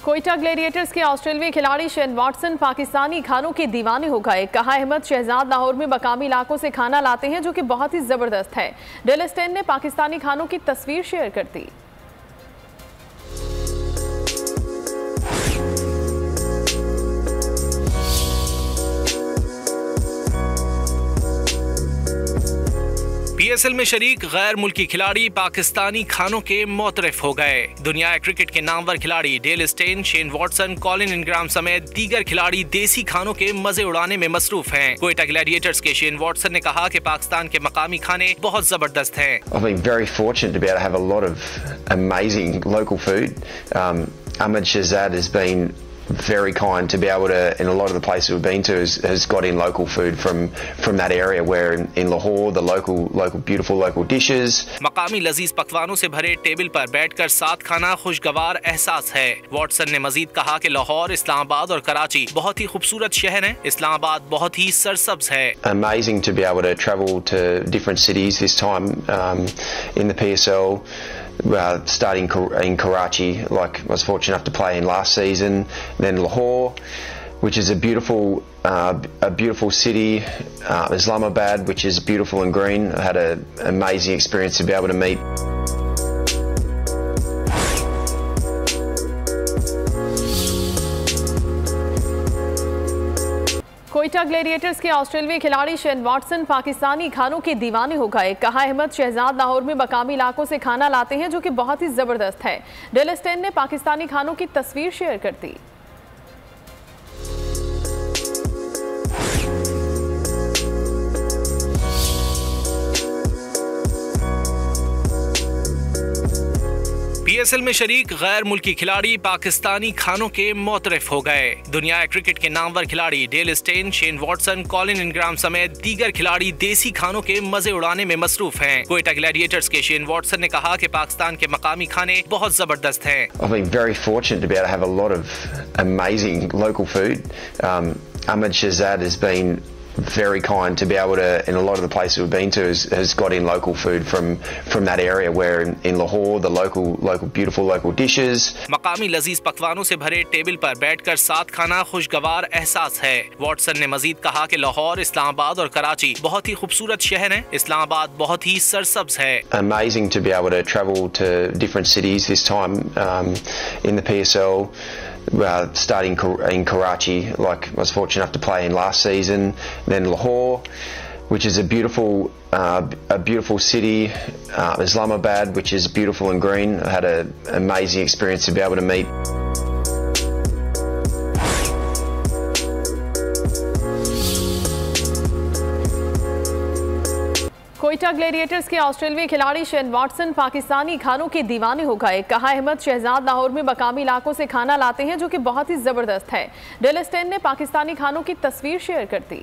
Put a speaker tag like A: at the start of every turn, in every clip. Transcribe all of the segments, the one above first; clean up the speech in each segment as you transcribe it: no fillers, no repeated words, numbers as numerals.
A: Quetta gladiators के ऑस्ट्रेलियाई खिलाड़ी शेन वॉटसन पाकिस्तानी खानों के दीवाने हो गए। कहा अहमद शहजाद लाहौर में मकामी इलाकों से खाना लाते हैं जो कि बहुत ही जबरदस्त है। डेल स्टेन ने पाकिस्तानी खानों की तस्वीर शेयर कर दी।
B: पीएसएल में शरीक गैर मुल्की खिलाड़ी पाकिस्तानी खानों के मोतरफ हो गए। दुनिया क्रिकेट के नामवर खिलाड़ी Dale Steyn, Shane Watson, Colin इंग्राम समेत दीगर खिलाड़ी देसी खानों के मजे उड़ाने में मसरूफ हैं। कोयटा ग्लेडिएटर्स के शेन वॉटसन ने कहा कि पाकिस्तान के मकामी खाने बहुत जबरदस्त हैं।
C: I've been very fortunate to be able to have a lot of amazing local food. Ahmed Shahzad has been very kind to be able to, in a lot of the places we've been to, has got in local food from that area. Where in Lahore, the local beautiful local dishes.
B: मकामी लजीज पकवानों से भरे table पर बैठकर साथ खाना खुशगवार एहसास है। वॉटसन ने मजीद कहा कि लाहौर, इस्लामाबाद और कराची बहुत ही खूबसूरत शहर हैं। इस्लामाबाद बहुत ही सरसब्ज है।
C: Amazing to be able to travel to different cities this time in the PSL. Starting in Karachi, like I was fortunate enough to play in last season, then Lahore, which is a beautiful city, Islamabad, which is beautiful and green. I had an amazing experience to be able to meet
A: Quetta gladiators के ऑस्ट्रेलियाई खिलाड़ी Shane Watson Pakistani खानों के दीवाने हो गए। कहा अहमद शहजाद लाहौर में मकामी इलाकों से खाना लाते हैं जो कि बहुत ही जबरदस्त है। डेल स्टेन ने पाकिस्तानी खानों की तस्वीर शेयर कर दी।
B: पीएसएल में शरीक गैर मुल्की खिलाड़ी पाकिस्तानी खानों के मोतरफ हो गए। दुनिया क्रिकेट के नामवर खिलाड़ी Dale Steyn, Shane Watson, Colin इंग्राम समेत दीगर खिलाड़ी देसी खानों के मजे उड़ाने में मसरूफ हैं। कोयटा ग्लेडिएटर्स के शेन वॉटसन ने कहा कि पाकिस्तान के मकामी खाने बहुत जबरदस्त हैं।
C: I've been very fortunate to be able to have a lot of amazing local food. Ahmed Shahzad has been very kind to be able to, in a lot of the places we've been to, has got in local food from that area. Where in Lahore, the local beautiful local dishes.
B: मकामी लजीज पकवानों से भरे table पर बैठकर साथ खाना खुशगवार एहसास है। वॉटसन ने मजीद कहा कि लाहौर, इस्लामाबाद और कराची बहुत ही खूबसूरत शहर हैं। इस्लामाबाद बहुत ही सरसब्ज है।
C: Amazing to be able to travel to different cities this time in the PSL. Starting in Karachi, like I was fortunate enough to play in last season, then Lahore, which is a beautiful city, Islamabad, which is beautiful and green. I had an amazing experience to be able to meet
A: Quetta gladiators के ऑस्ट्रेलियाई खिलाड़ी Shane Watson Pakistani खानों के दीवाने हो गए। कहा अहमद शहजाद लाहौर में मकामी इलाकों से खाना लाते हैं जो कि बहुत ही जबरदस्त है। डेल स्टेन ने पाकिस्तानी खानों की तस्वीर शेयर कर दी।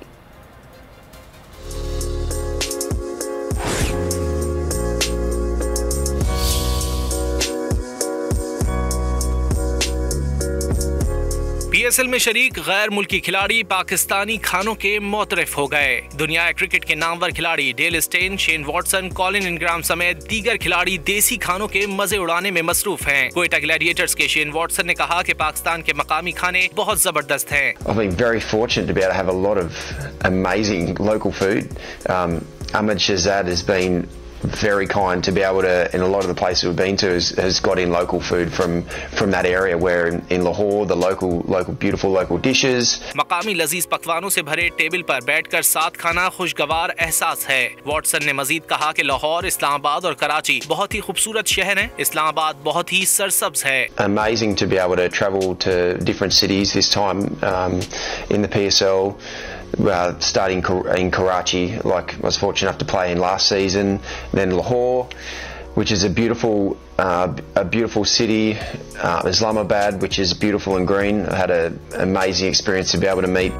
B: पीएसएल में शरीक गैर मुल्की खिलाड़ी पाकिस्तानी खानों के मोतरफ हो गए। दुनिया क्रिकेट के नामवर खिलाड़ी Dale Steyn, Shane Watson, Colin इंग्राम समेत दीगर खिलाड़ी देसी खानों के मजे उड़ाने में मसरूफ हैं। कोयटा ग्लेडिएटर्स के शेन वॉटसन ने कहा कि पाकिस्तान के मकामी खाने बहुत जबरदस्त हैं।
C: I've been very fortunate to be able to have a lot of amazing local food. Ahmed Shahzad has been very kind to be able to, in a lot of the places we've been to, has got in local food from that area. Where in Lahore, the local beautiful local dishes.
B: मकामी लजीज पकवानों से भरे table पर बैठकर साथ खाना खुशगवार एहसास है। वॉटसन ने मजीद कहा कि लाहौर, इस्लामाबाद और कराची बहुत ही खूबसूरत शहर हैं। इस्लामाबाद बहुत ही सरसब्ज है।
C: Amazing to be able to travel to different cities this time in the PSL. Starting in Karachi, like I was fortunate enough to play in last season, then Lahore, which is a beautiful city, Islamabad, which is beautiful and green. I had an amazing experience to be able to meet